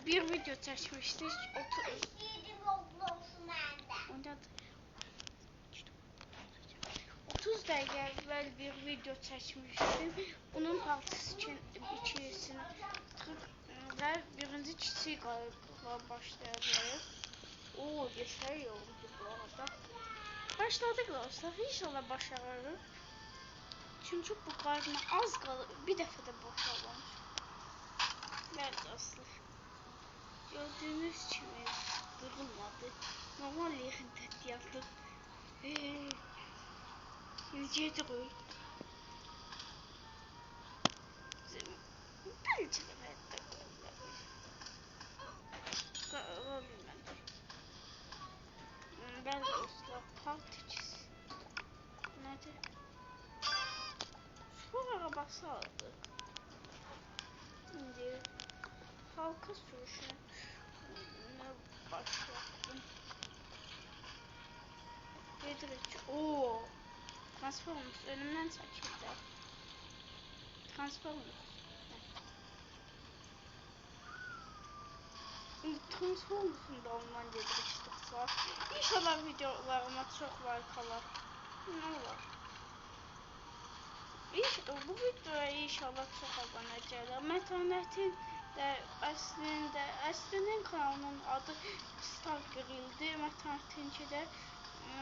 bir video çəkmişdik. 30 dəqiqə əvvəl bir video çəkmişdim. Bunun partisi ikincisini və birinci kiçik qayıqla başlayacağıq. Oo, geçer oldu bu arada. Başladık dostlar. İnşallah başarırız. Çünkü bu qayıqla az qalır. Bir dəfə də boşalmış. Bəli dostlar. Gördüğünüz kimi qırılmadı. Normal yerində yapır. Gedirik. Bence de hayatta qalabilmədik. Bəli dostlar, part ikisi. Nədir? Spor arabası aldı. İndi halka sürüşünə başladım. Gedirik. Oo. Transformers önümden çekildi. Transformers Transformers'ın da olman dedik var. İnşallah videolarıma çok like alır. Ne olur? Bu videoya inşallah çok abone gəlir. Mətanətin də əslində kanalının adı Star Grill'di. Mətanətinki də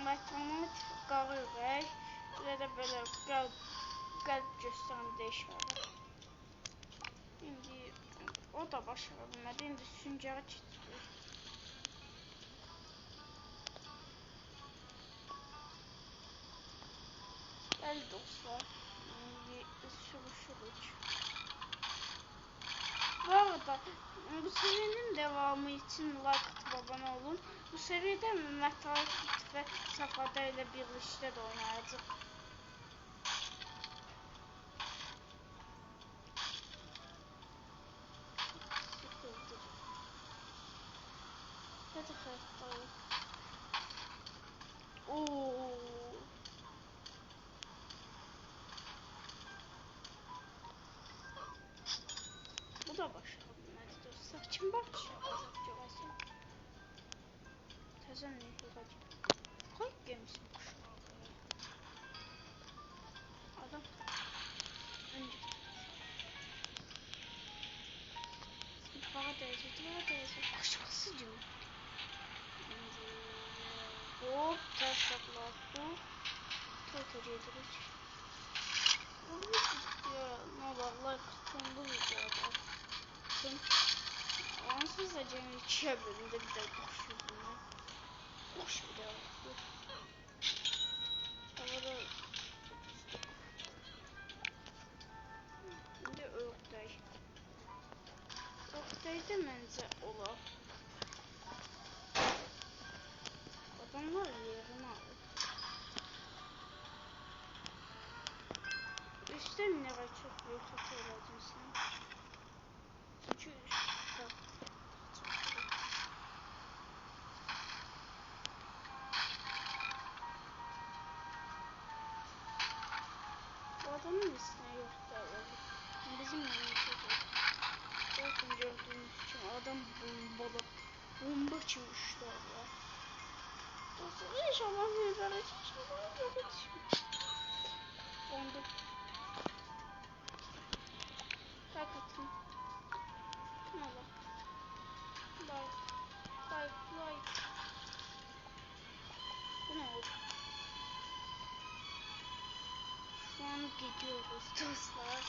Mətanət Qarırək. Ya da böyle qəlb göstərən dəyişməli. İndi o da başara bilmədi. İndi süngərə keçirik. Bəli dostlar. İndi sürüşürük. Bu arada bu serinin devamı için like atıp abone olun. Bu seride Mətanət və Səfadə ilə birlikdə də oynayacaq. Hadi hayattayım. Oo. Bu da başarabilmədi dostlar. Kim başaracaq görəsən? Təzən nə olacaq? Qayıq gemisi başarır. Adam önce Duvara dəyəcək. Başqası diyor. Hop, ters takla atdı. Tekrar edirik. Bu video ne var? Like atın bu videoda. Onsuz da Cem 2'ye bölümde bir de boş yüzünden. Boş video yaptı. Havada şimdi Öktay. Öktay'da məncə olar. Adamlar yerini alır. Üstte mineral çok büyük hata olacak sen. Çünkü üstte bu adamın üstüne yok da bizim yanımızda değil. Zaten gördüğünüz için adam bomba çıkmıştı Allah. Dostlar inşallah bir verecek. İnşallah verecek. Bomba. Bak atın. Allah. Like. Bu ne oldu? Şu an gidiyoruz dostlar.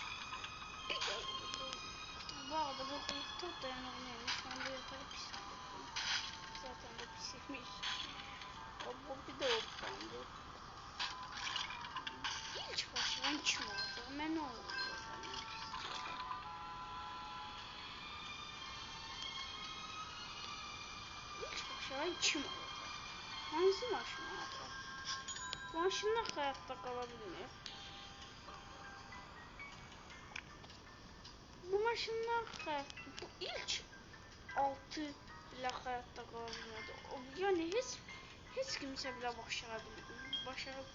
Bu arada bu çok dayanılmıyor. Şu anda yukarı pislik. Zaten de pislikmiş. Bu bir de oldu. İlk başlayan kim oldu? Ben ne oldu? İlk başlayan kim oldu? Hangi maşın oldu? Maşınlar hayatta kalabilir. Bu maşınlar hayatta, bu ilk 6 bile hayatta kalabilmedi. Yani hiç kimse bile başarıp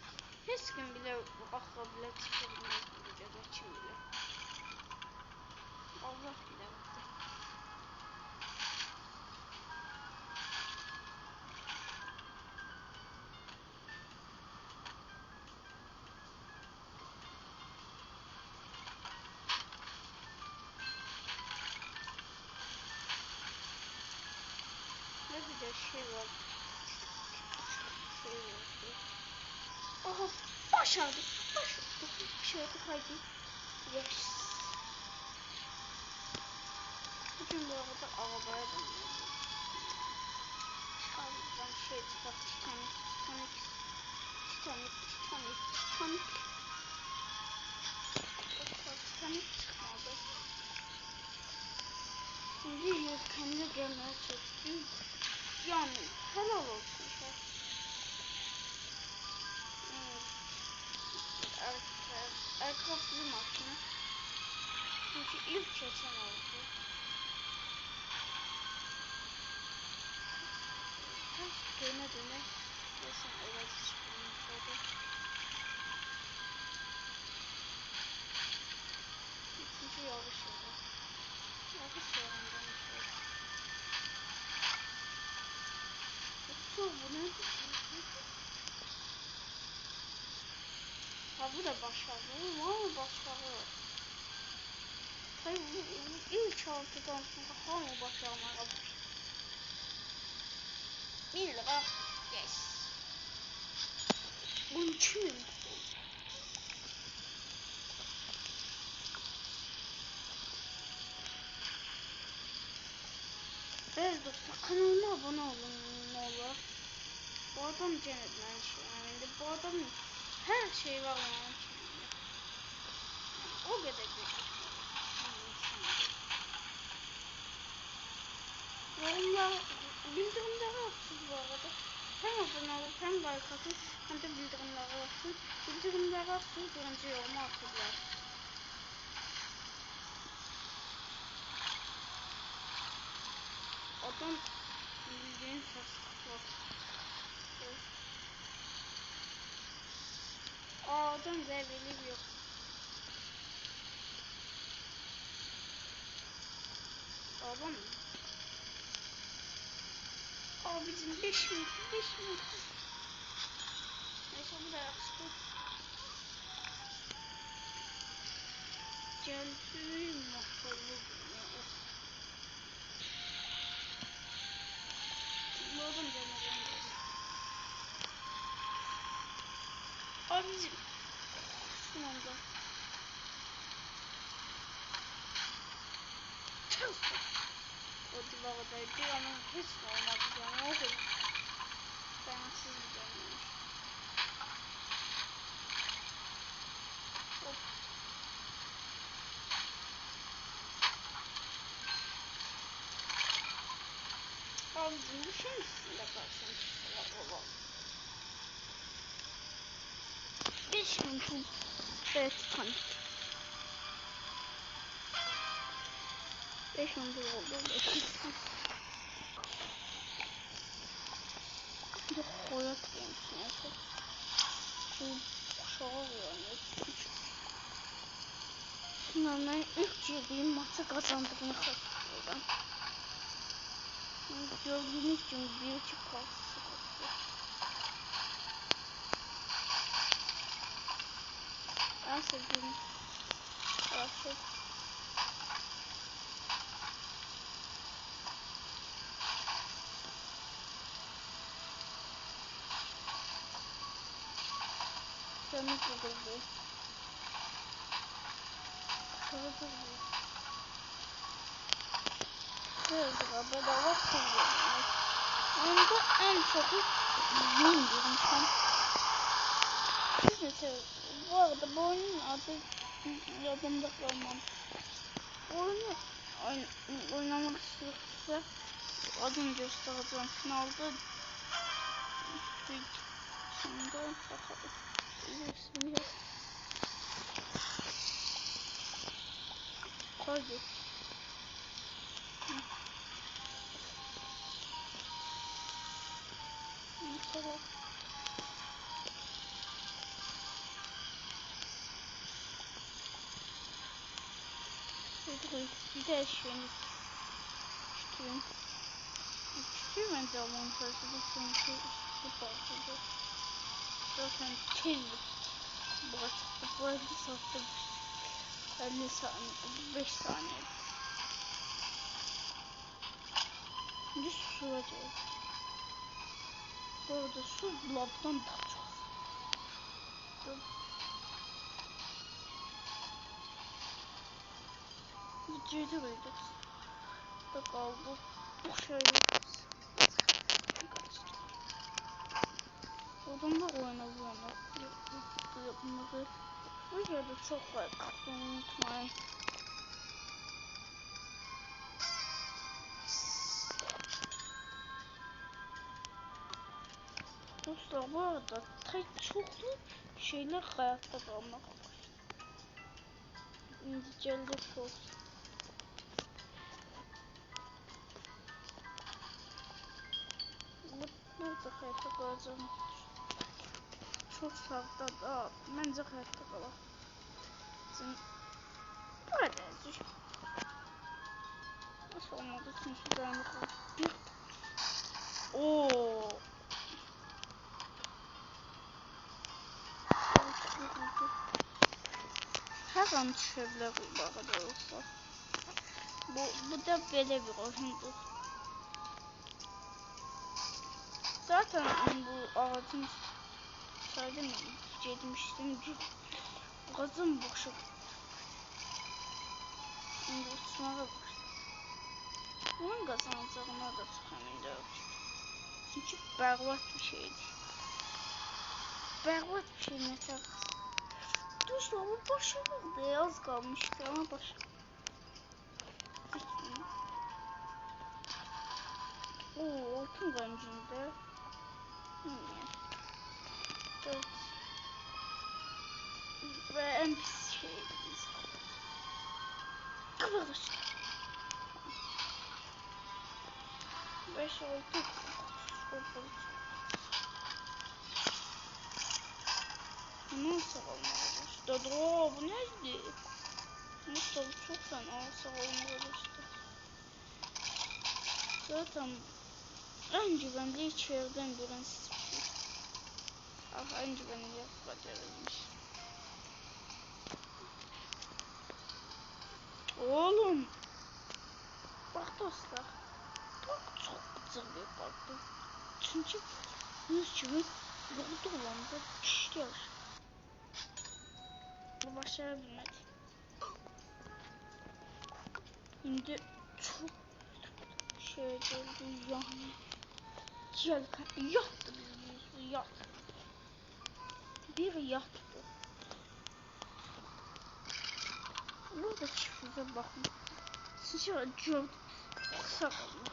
hiç kim bile baxa bile çıkabilmez bu videoda, kim bile. Allah bile. Bir de şey var. Şey var. Aha başardık. Başardık haydi. Yes. Bugün bu arada arabaya dönüyorum. Çıkardım şey çıkar. Titanik çıkmadı. Şimdi yelkenle gelmeye çalıştım. Yani helal olsun şey. Aircraft'lı makine. Çünkü ilk geçen oldu. Döne resmen öyle çıkmış oldu. İkinci yarış oldu. Yarış sonundan bir şey. Yoksa bu ne? Ha bu da başarılı. Var mı başarılı? Hayır bu ilk altıdan sonra hala başarmaya başladı. 1 lira. Yes. 13.000. Evet dostlar kanalıma abone olun ne olur. Bu adam cennetten şey yani bu adamın her şeyi var onun içinde. Yani o kadar güzel. Yorumlar bildirimleri açsın bu arada. Hem abone olup hem like atın hem de bildirimleri açsın. Bildirimleri açsın birinci yorumu atırlar. Adam bildiğin tasdik adam zevkli yok. Adam abicim 5 minut. Neyse bu da yapıştı. Geldi motorlu dünya. Bu adam canım. Abicim. Son anda. O divardaydı ama hiç olmadı yani o kadar. Ben siz canım. Hop. Abicim düşün müsün de kalsın. Baba. 5 minut. Evet tanık. 5 minut oldu. 5 minut. Yok koyat gelmiş neyse. Şimdi kuşağı yani. Sınavdan ilk girdiğim maçı kazandığımı hatırlıyorum. Gördüğünüz gibi bir buçuk kalsın. Ben sevdiğim şey. Canı kırıldı. Kırıldı. Bedava kırıldı. Onda en çok bilmiyorum tam. Mesela bu arada bu oyunun adı yadımda kalmam. Bu oyunu oynamak istiyorsa adını göstereceğim. Finalda şimdi bakalım. Şimdi koydu. Mesela bir de şimdi küçüğüm bence montajı bu çünkü bu parçada zaten kirli. Bu arada saatte 50 saniye 5 saniye. Düz süreceğiz. Bu arada su lavdan daha çok. Videoyu da koyduk. Da kaldı. Şöyle. Oradan da oynayalım. Yapmadı. Bu yerde çok var. Unutmayın. Dostlar bu arada çoklu şeyler hayatta kalmak. İndicelik olsun. Burada hayatta kalacağım. Çok sağda da bence hayatta kalalım. Böyle düşün. Nasıl olmadı çünkü ben bir ooo her an düşebilir bu arada olsa. Bu da böyle bir oyundur. Zaten bu ağacın saydım demiştim ki gazın boşu. Şimdi uçmağa başladı. Bunun kazanacağına da çok emin değilim. Çünkü berbat bir şeydi. Berbat bir şey mesela. Dostlar bu başarıldı. Az kalmıştı ama başarıldı. Oo, altın gancında. Evet. Ve en pis şeyimiz. Kıvırcık. 5 oldu. Nasıl olmalı işte? Bu neydi? Nasıl çok fena olmalı işte. Zaten en güvenli içeriden gören siz. Ah en güvenli yapacağız. Oğlum. Bak dostlar. Bak çok güzel bir baktı. Çünkü yüzümü yolda olan bir kişiler. Bu başarabilmedi. Şimdi çok şey oldu yani. Yattı bir yattı. Bir yattı. Burada çiftliğe bakın. Sıcağı gördüm. Kısa kaldı.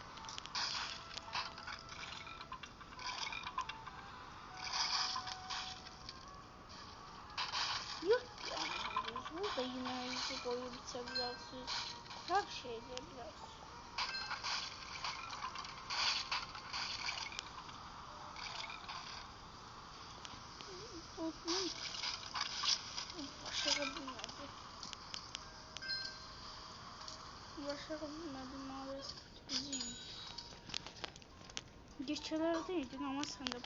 Yok yani. Burada yine yüzü boyu bitebilirsiniz. Her şey diyebilirsiniz. Başarabilmedi maalesef. Üzüyüm. Geçelerdeydim ama sen de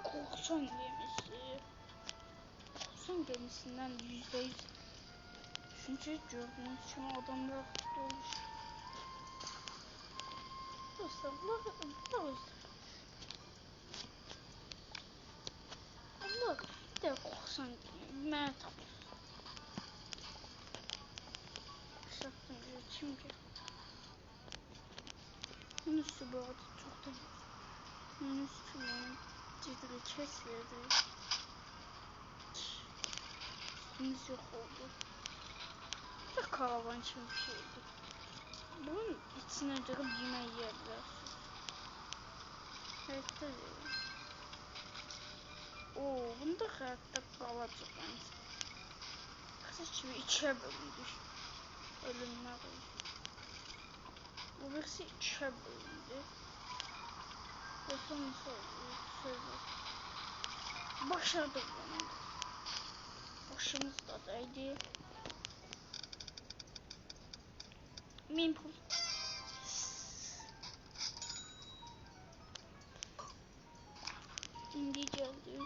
korsan gemisi. Korsan gemisinden %100. Çünkü gördüğünüz için adamlar dolmuş. Dostlar bunlar Allah bir de korsan gemi. Mert abi. Şaktım çünkü. Bunun üstü bu arada çok da bunun üstü benim ciddi kesmedi. Üstümüz yok oldu. Bir karavan için bir şeydi. Bunun içine girip yemeği yiyebilir. Hayatta değil. Oo, bunda hayatta kalacak bence. Kısaç bir içe bölündü. Ölümler oldu. Bu birisi içe bölündü. Ve sonrası sözü. Başardık bunu. Başımız da değdi. Mimpul. Şimdi geldi.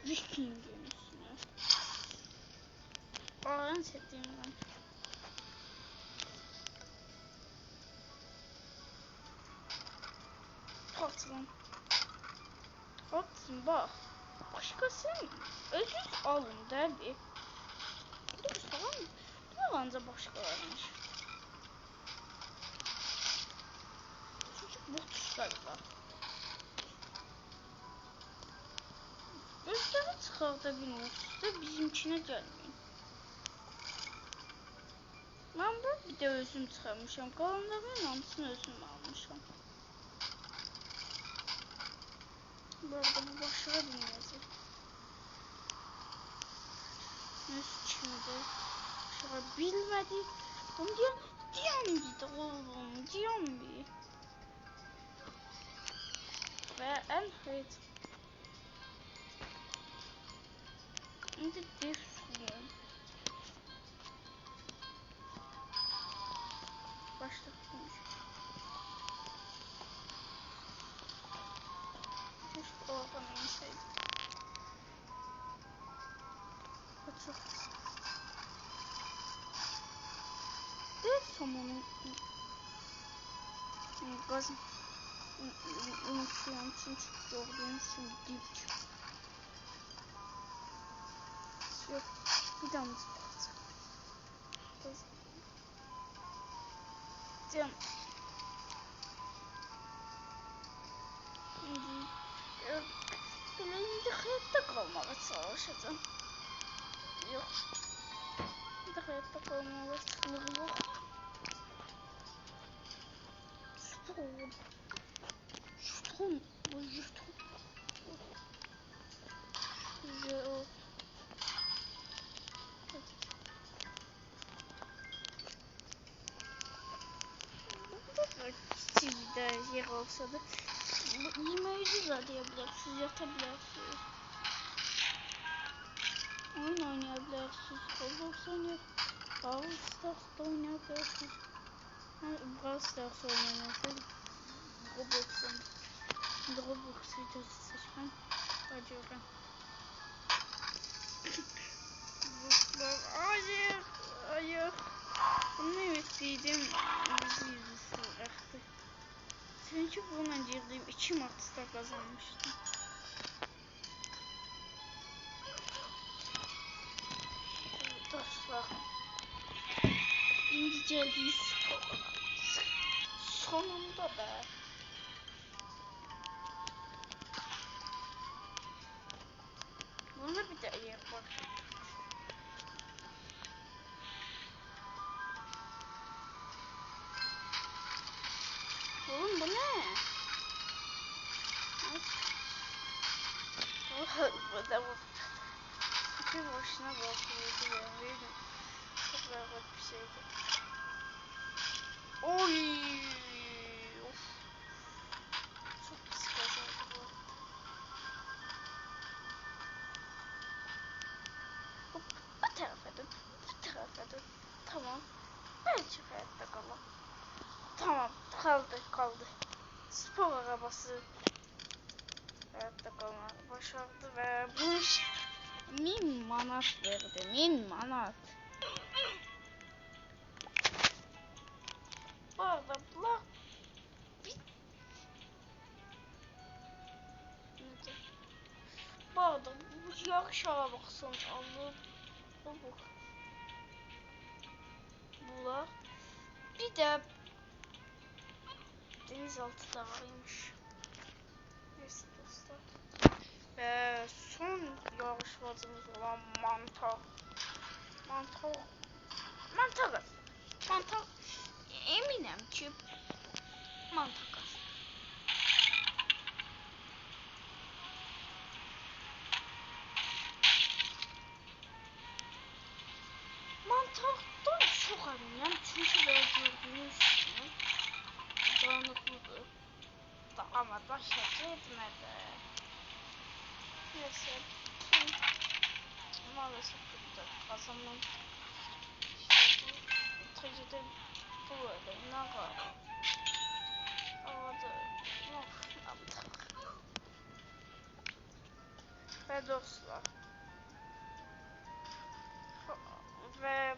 Viking gemisine. En sevdiğim ben. Patron alacağım. Atsın bak. Başkasının özünüz alın derdi. Tamam mı? Bu alanca başkalarmış. Çocuk bot tuşlarla. Özleri çıkartabiliyorsunuz da bizimkine gelmeyin. Ben bu bir de özüm çıkarmışam. Kalanların hamısını özüm almışam. Bu arada bu başarı bilmeyecek. Nasıl şimdi? Başarı bilmedi. Bunu diyan bir oğlum. Diyan bir. Ve en hayat. Şimdi defsun. Başta konuş. Keşke oradan inseydim. Açık. Defsun onu. Gazım. Unutuyorum çünkü gördüğüm için dip. Yok. Bir daha mı çıkartacağım? Canım. Şimdi hayatta kalmaya çalışacağım. Yok. Bir de hayatta kalmaya çalışacağım. Jeton. Jeton. Bu jeton. Jeton. Çizgide yer olsa da yemeği de diyebilirsiniz, yatabilirsiniz. Oyun oynayabilirsiniz. Roblox oynayabilirsiniz. Brawl Stars'da oynayabilirsiniz. Brawl Stars oynayabilirsiniz. Roblox'un. Şimdi Roblox videosu seçmem. Acıyorum. Hayır. Hayır. Bunu ümitliydim. Bizi yüzüsü bıraktı. Çünkü bununla girdiğim 2 maçta kazanmıştım. Dostlar. Şimdi geldiği sonunda be. Bunu bir de yapalım. Oğlum bu ne? Bu da bu. Bir boşuna bakıyordu ya. Çok rahat bir şeydi. Oy. Of. Çok pis kazandı bu. Hop. Bu tarafa dön. Bu tarafa dön. Tamam. Belki hayatta kalalım. Tamam. Kaldı. Spor arabası hayatta kalmayı başardı ve bu 1000 manat verdi. 1000 manat. Bu arada bunlar bu arada bu yarış arabası alıp bunlar bir de denizaltı da varmış. Neyse dostlar. Ve son yarışmacımız olan mantar. Mantar eminim ki mantar. Mantardan çok eminim çünkü ben gördüğünüz gibi dağınıklıdır. Ama da şaka etmedi. Neyse. Maalesef burada kazanmam. İşte bu tecrüde böyle ne var? Havada mantar. Ve dostlar. Ve